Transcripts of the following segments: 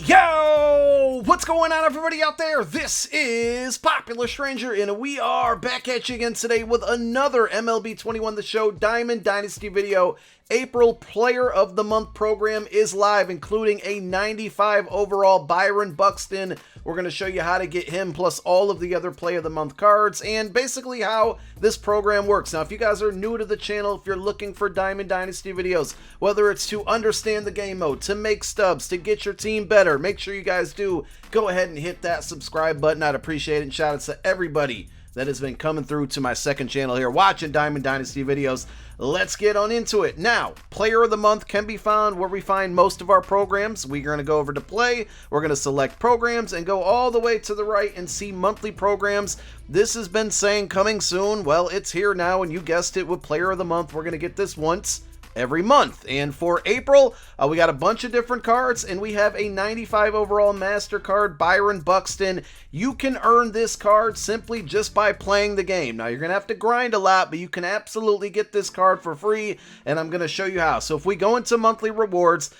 Yo! What's going on, everybody out there? This is Popular Stranger, and we are back at you again today with another MLB 21 The Show Diamond Dynasty video. April Player of the Month program is live, including a 95 overall Byron Buxton. We're going to show you how to get him, plus all of the other Play of the Month cards, and basically how this program works. Now, if you guys are new to the channel, if you're looking for Diamond Dynasty videos, whether it's to understand the game mode, to make stubs, to get your team better, make sure you guys do go ahead and hit that subscribe button. I'd appreciate it, and shout out to everybody that has been coming through to my second channel here watching Diamond Dynasty videos. Let's get on into it. Now, Player of the Month can be found where we find most of our programs. We're going to go over to Play, we're going to select Programs, and go all the way to the right and see Monthly Programs. This has been saying coming soon. Well, it's here now, and you guessed it, with Player of the Month, we're going to get this once every month. And for April, we got a bunch of different cards, and we have a 95 overall master card, Byron Buxton. You can earn this card simply just by playing the game. Now, you're going to have to grind a lot, but you can absolutely get this card for free, and I'm going to show you how. So if we go into monthly rewards,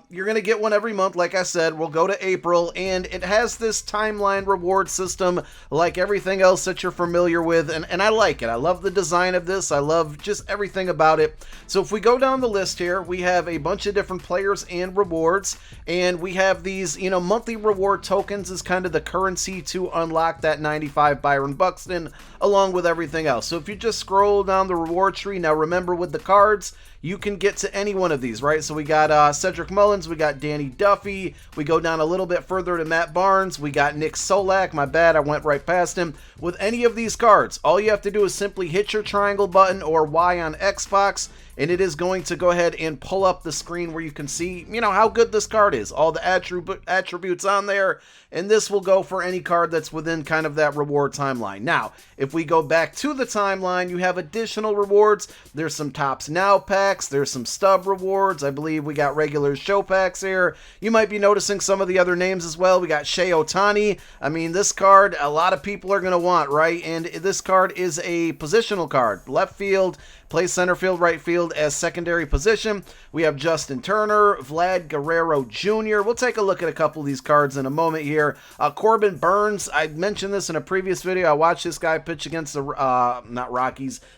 you're going to get one every month. Like I said, we'll go to April, and it has this timeline reward system like everything else that you're familiar with, and I like it. I love the design of this. I love just everything about it. So if we go down the list here, we have a bunch of different players and rewards, and we have these, monthly reward tokens is kind of the currency to unlock that 95 Byron Buxton, along with everything else. So if you just scroll down the reward tree, now remember with the cards, you can get to any one of these, right? So we got Cedric Mullins, we got Danny Duffy, we go down a little bit further to Matt Barnes, we got Nick Solak, my bad, I went right past him. With any of these cards, all you have to do is simply hit your triangle button or Y on Xbox, and it is going to go ahead and pull up the screen where you can see, how good this card is, all the attributes on there, and this will go for any card that's within kind of that reward timeline. Now, if we go back to the timeline, you have additional rewards. There's some Tops Now packs, there's some stub rewards, I believe we got regular show packs here. You might be noticing some of the other names as well. We got Shohei Ohtani. I mean, this card, a lot of people are going to want, right? And this card is a positional card. Left field, plays center field, right field as secondary position. We have Justin Turner, Vlad Guerrero Jr. We'll take a look at a couple of these cards in a moment here. Corbin Burns, I mentioned this in a previous video. I watched this guy pitch against the,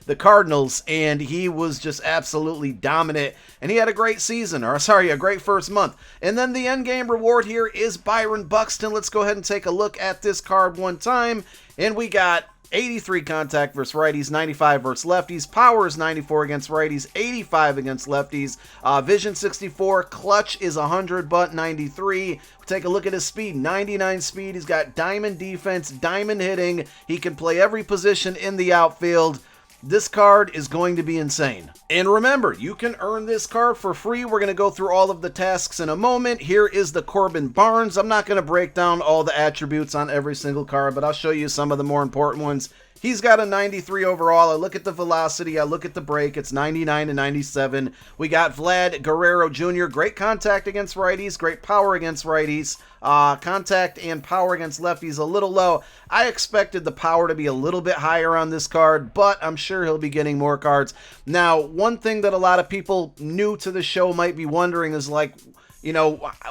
the Cardinals, and he was just absolutely dominant, and he had a great season, or sorry, a great first month. And then the end game reward here is Byron Buxton. Let's go ahead and take a look at this card one time, and we got 83 contact versus righties, 95 versus lefties, power is 94 against righties, 85 against lefties, vision 64, clutch is 100 but 93. Take a look at his speed, 99 speed. He's got diamond defense, diamond hitting. He can play every position in the outfield. This card is going to be insane. And remember, you can earn this card for free. We're going to go through all of the tasks in a moment. Here is the Corbin Barnes. I'm not going to break down all the attributes on every single card, but I'll show you some of the more important ones. He's got a 93 overall. I look at the velocity. I look at the break. It's 99 and 97. We got Vlad Guerrero Jr. Great contact against righties. Great power against righties. Contact and power against lefties a little low. I expected the power to be a little bit higher on this card, but I'm sure he'll be getting more cards. Now, one thing that a lot of people new to the show might be wondering is like,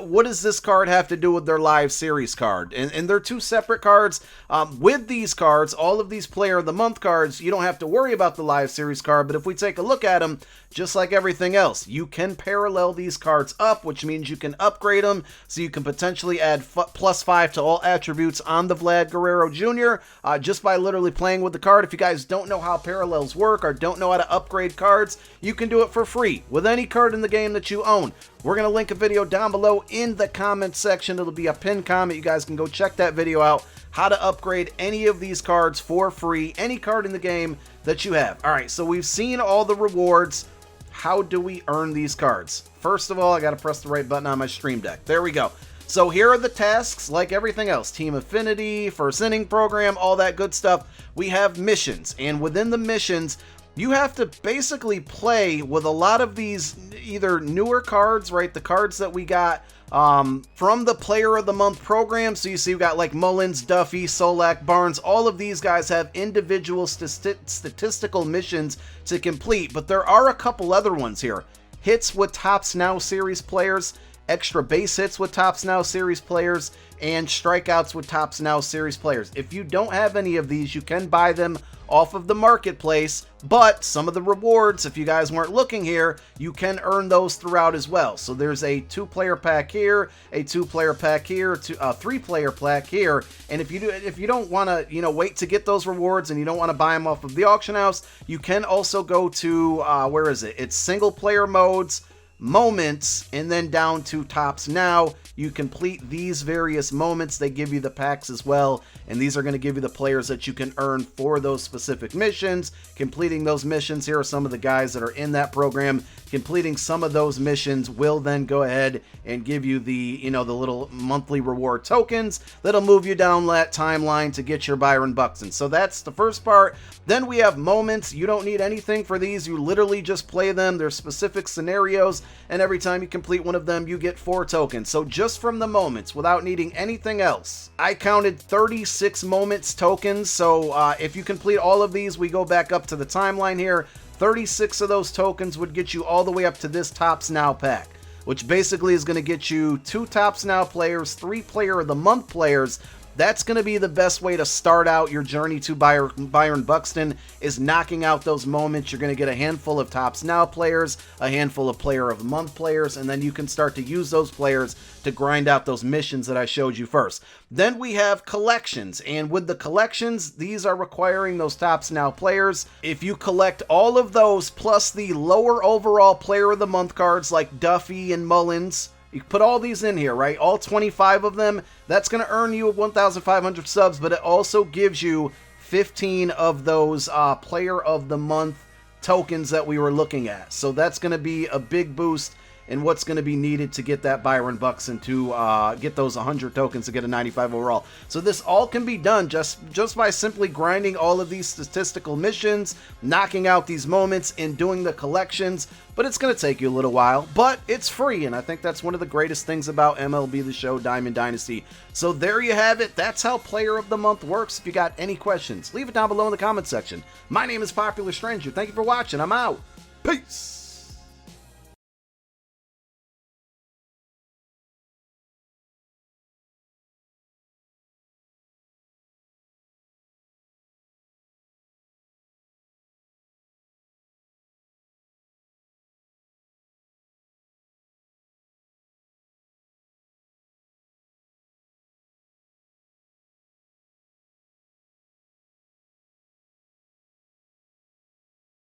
what does this card have to do with their live series card? And they're two separate cards. With these cards, all of these Player of the Month cards, you don't have to worry about the live series card, but if we take a look at them, just like everything else, you can parallel these cards up, which means you can upgrade them, so you can potentially add +5 to all attributes on the Vlad Guerrero Jr. Just by literally playing with the card. If you guys don't know how parallels work or don't know how to upgrade cards, you can do it for free with any card in the game that you own. We're going to link a video down below in the comment section. It'll be a pinned comment. You guys can go check that video out. How to upgrade any of these cards for free. Any card in the game that you have. All right, so we've seen all the rewards. How do we earn these cards? First of all, I got to press the right button on my stream deck. There we go. So here are the tasks, like everything else. Team Affinity, first inning program, all that good stuff. We have missions, and within the missions, you have to basically play with a lot of these either newer cards, right? The cards that we got from the Player of the Month program. So you see, we've got like Mullins, Duffy, Solak, Barnes. All of these guys have individual statistical missions to complete, but there are a couple other ones here. Hits with Tops Now series players extra base hits with Topps Now Series players, and strikeouts with Topps Now Series players. If you don't have any of these, you can buy them off of the marketplace, but some of the rewards, if you guys weren't looking here, you can earn those throughout as well. So there's a 2-player pack here, a 2-player pack here, a 3-player pack here, and if you don't want to, wait to get those rewards and you don't want to buy them off of the auction house, you can also go to where is it? It's single player modes, moments, and then down to Topps Now. You complete these various moments, they give you the packs as well, and these are going to give you the players that you can earn for those specific missions. Completing those missions, here are some of the guys that are in that program. Completing some of those missions will then go ahead and give you the, the little monthly reward tokens that'll move you down that timeline to get your Byron Buxton. So that's the first part. Then we have moments. You don't need anything for these. You literally just play them. There's specific scenarios, and every time you complete one of them, you get 4 tokens. So just from the moments, without needing anything else, I counted 36 moments tokens. So if you complete all of these, we go back up to the timeline here. 36 of those tokens would get you all the way up to this Topps Now pack, which basically is going to get you 2 Topps Now players, 3 Player of the Month players. That's going to be the best way to start out your journey to Byron Buxton, is knocking out those moments. You're going to get a handful of Topps Now players, a handful of Player of the Month players, and then you can start to use those players to grind out those missions that I showed you first. Then we have collections, and with the collections, these are requiring those Topps Now players. If you collect all of those plus the lower overall Player of the Month cards like Duffy and Mullins, you put all these in here, right? All 25 of them. That's going to earn you 1,500 subs, but it also gives you 15 of those Player of the Month tokens that we were looking at. So that's going to be a big boost in what's going to be needed to get that Byron Buxton to get those 100 tokens to get a 95 overall. So this all can be done just by simply grinding all of these statistical missions, knocking out these moments, and doing the collections. But it's going to take you a little while, but it's free, and I think that's one of the greatest things about MLB The Show Diamond Dynasty. So there you have it. That's how Player of the Month works. If you got any questions, leave it down below in the comment section. My name is Popular Stranger. Thank you for watching. I'm out. Peace.